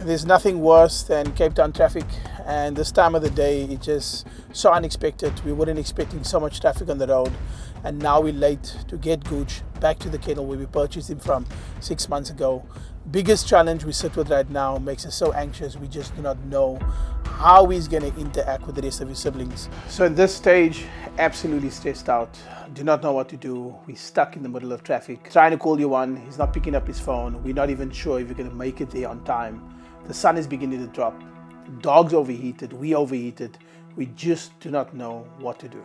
There's nothing worse than Cape Town traffic, and this time of the day it's just so unexpected. We weren't expecting so much traffic on the road, and now we're late to get Gooch back to the kennel where we purchased him from 6 months ago. Biggest challenge we sit with right now makes us so anxious. We just do not know how he's going to interact with the rest of his siblings. So at this stage, absolutely stressed out. Do not know what to do. We're stuck in the middle of traffic. Trying to call you one, he's not picking up his phone. We're not even sure if we're going to make it there on time. The sun is beginning to drop. The dog's overheated. We overheated. We just do not know what to do.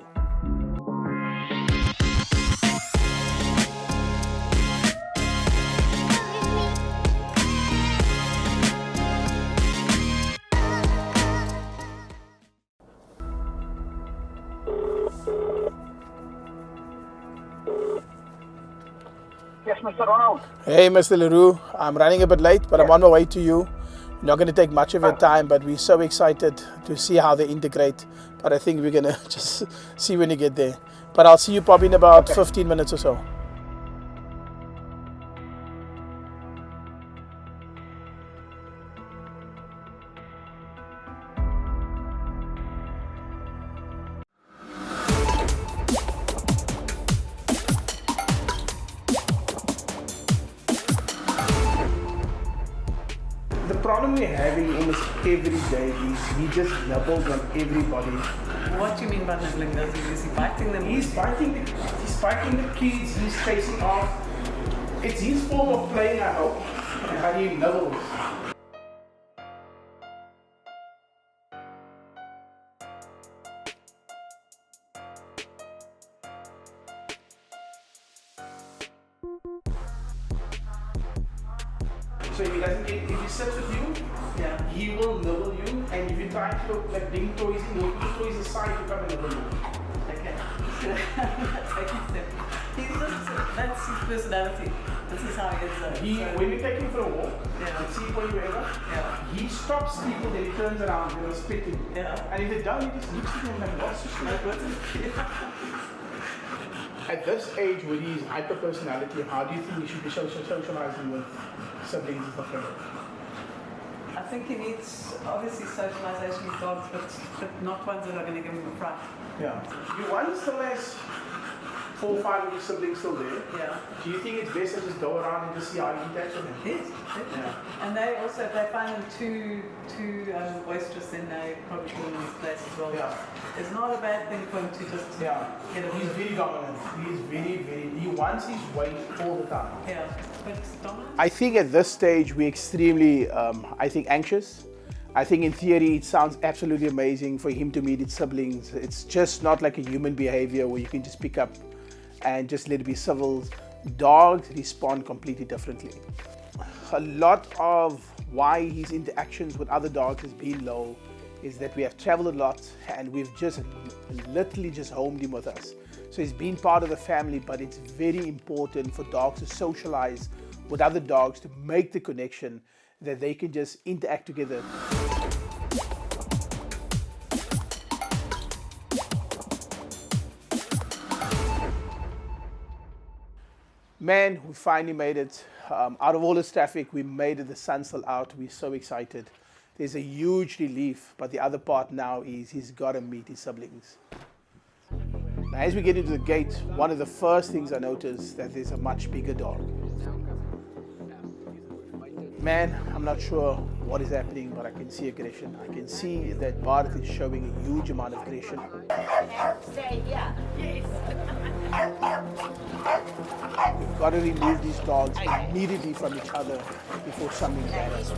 Yes, Mr. Ronald. Hey, Mr. LaRue. I'm running a bit late, but I'm on my way to you. Not going to take much of your time, but we're so excited to see how they integrate. But I think we're going to just see when you get there. But I'll see you probably in about 15 minutes or so. The problem we're having almost every day is he just nibbles on everybody. What do you mean by nibbling? Is he biting them? He's biting the kids, he's chasing off. It's his form of playing, I hope, and he nibbles. So if he sits with you, Yeah. he will nibble you, and if you try to like bring toys in, he'll put toys aside to come and nibble you. Okay. He's just, that's his personality. This is how he is. When we take him for a walk, Yeah. and see for you ever, Yeah. he stops people, then he turns around and he'll spit him. Yeah. And if they don't, he just looks at them like, what's this? Like, what's it? At this age, with his hyper personality, how do you think he should be socializing with siblings and stuff like that? I think he needs, obviously, socialization with dogs, but not ones that are going to give him a fright. Yeah. Your one still has 4 or 5 of his siblings still there. Yeah. Do you think it's best to just go around and just see how he interacts with them? Yes. Yeah. And they also, if they find him too boisterous, then they probably put him in his place as well. Yeah. It's not a bad thing for him to just Yeah. get a He's very dominant. He wants his way all the time. Yeah. But it's dominant. I think at this stage we're extremely, anxious. I think in theory it sounds absolutely amazing for him to meet his siblings. It's just not like a human behavior where you can just pick up and just let it be civil. Dogs respond completely differently. A lot of why his interactions with other dogs has been low is that we have traveled a lot and we've just literally just homed him with us. So he's been part of the family, but it's very important for dogs to socialize with other dogs to make the connection that they can just interact together. Man, we finally made it. Out of all this traffic, we made it. The sun's still out. We're so excited. There's a huge relief, but the other part now is he's got to meet his siblings. Now, as we get into the gate, one of the first things I notice that there's a much bigger dog. Man, I'm not sure what is happening, but I can see aggression. I can see that Bharat is showing a huge amount of aggression. We've got to remove these dogs immediately from each other before something bad happens.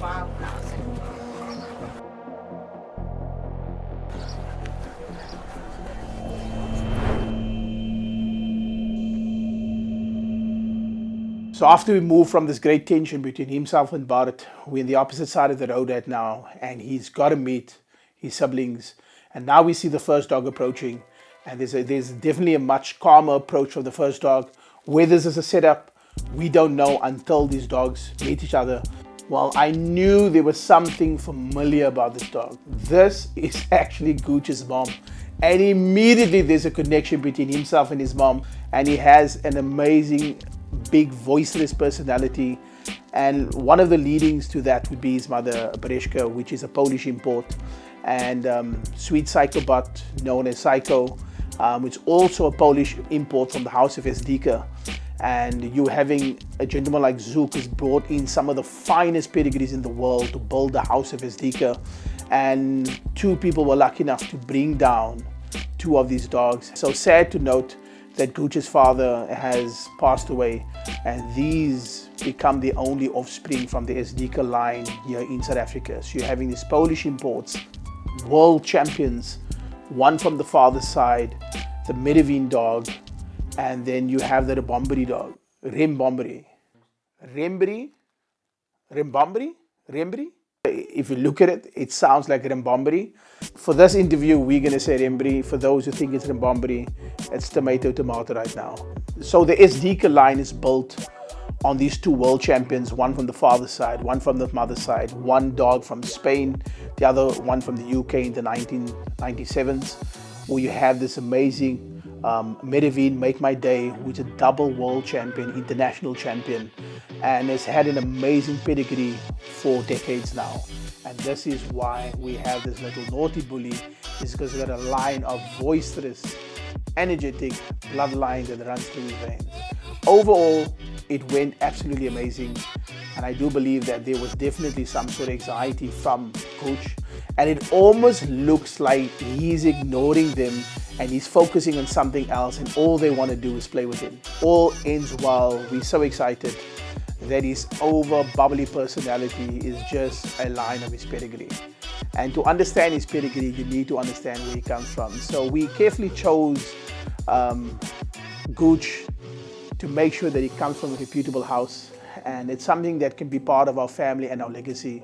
So after we move from this great tension between himself and Bharat, we're in the opposite side of the road right now, and he's got to meet his siblings. And now we see the first dog approaching, and there's definitely a much calmer approach of the first dog. Whether this is a setup, we don't know until these dogs meet each other. Well, I knew there was something familiar about this dog. This is actually Goochie's mom. And immediately there's a connection between himself and his mom, and he has an amazing big voiceless personality, And one of the leadings to that would be his mother, Bereshka, which is a Polish import, and Sweet Psychobot, known as Psycho, which is also a Polish import from the house of Esdika. And you having a gentleman like Zook has brought in some of the finest pedigrees in the world to build the house of Esdika. And two people were lucky enough to bring down two of these dogs. So sad to note that Goochie's father has passed away, and these become the only offspring from the Esdika line here in South Africa. So you're having these Polish imports, world champions, one from the father's side, the Merriveen dog, and then you have the REMBOMBORY dog, REMBOMBORY. Rembombori? If you look at it, it sounds like REMBOMBORY. For this interview, we're going to say REMBOMBORY. For those who think it's REMBOMBORY, it's tomato right now. So the Esdika line is built on these two world champions, one from the father's side, one from the mother's side, one dog from Spain, the other one from the UK in the 1997s, where you have this amazing Merriveen, Make My Day, which is a double world champion, international champion, and has had an amazing pedigree for decades now. And this is why we have this little naughty bully, is because we've got a line of boisterous, energetic bloodline that runs through his veins. Overall, it went absolutely amazing, and I do believe that there was definitely some sort of anxiety from Coach, and it almost looks like he's ignoring them and he's focusing on something else, and all they want to do is play with him. All ends well. We're so excited that his over bubbly personality is just a line of his pedigree. And to understand his pedigree, you need to understand where he comes from. So we carefully chose Gooch to make sure that he comes from a reputable house, and it's something that can be part of our family and our legacy,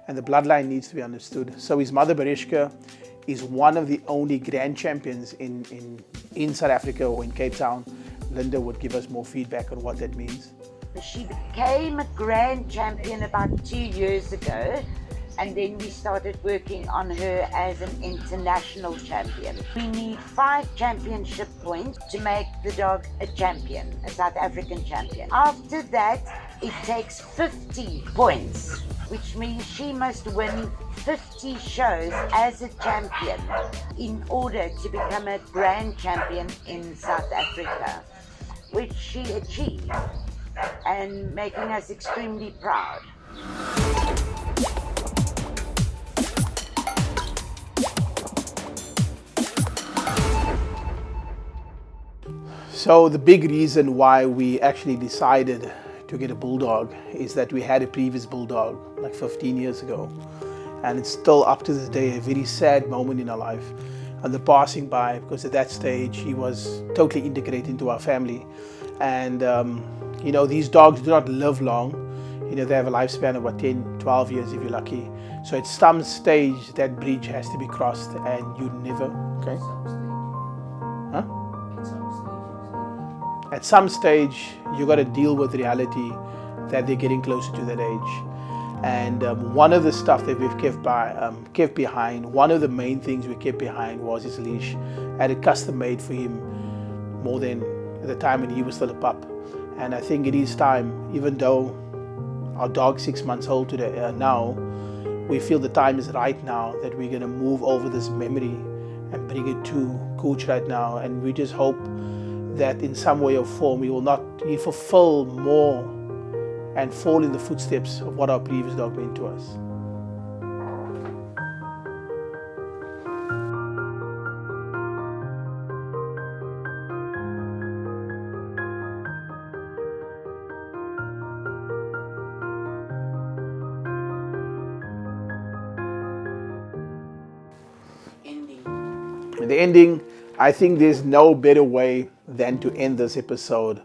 and the bloodline needs to be understood. So his mother, Bereshka, is one of the only grand champions in South Africa or in Cape Town. Linda would give us more feedback on what that means. She became a grand champion about 2 years ago, and then we started working on her as an international champion. We need 5 championship points to make the dog a champion, a South African champion. After that, it takes 50 points, which means she must win 50 shows as a champion in order to become a grand champion in South Africa, which she achieved, and making us extremely proud. So the big reason why we actually decided to get a bulldog is that we had a previous bulldog like 15 years ago, and it's still up to this day a very sad moment in our life, and the passing by, because at that stage he was totally integrated into our family. And you know, these dogs do not live long. You know, they have a lifespan of about 10, 12 years if you're lucky. So at some stage that bridge has to be crossed, and you never, okay? Huh? At some stage, you got to deal with reality that they're getting closer to that age. And one of the stuff that we've kept behind, one of the main things we kept behind was his leash. I had it custom made for him more than at the time when he was still a pup. And I think it is time, even though our dog's 6 months old today, now, we feel the time is right now that we're going to move over this memory and bring it to Gooch right now. And we just hope that in some way or form we will not fulfill more and fall in the footsteps of what our previous dog meant to us. The ending, I think there's no better way than to end this episode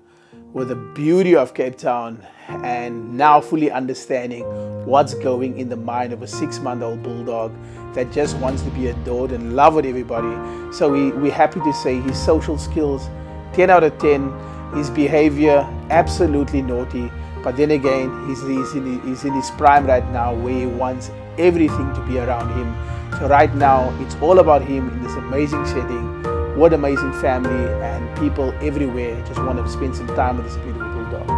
with the beauty of Cape Town, and now fully understanding what's going in the mind of a 6-month-old bulldog that just wants to be adored and loved with everybody. So we're happy to say his social skills, 10 out of 10. His behavior, absolutely naughty. But then again, he's in his prime right now, where he wants everything to be around him. So right now, it's all about him in this amazing setting. What amazing family, and people everywhere just want to spend some time with this beautiful bulldog.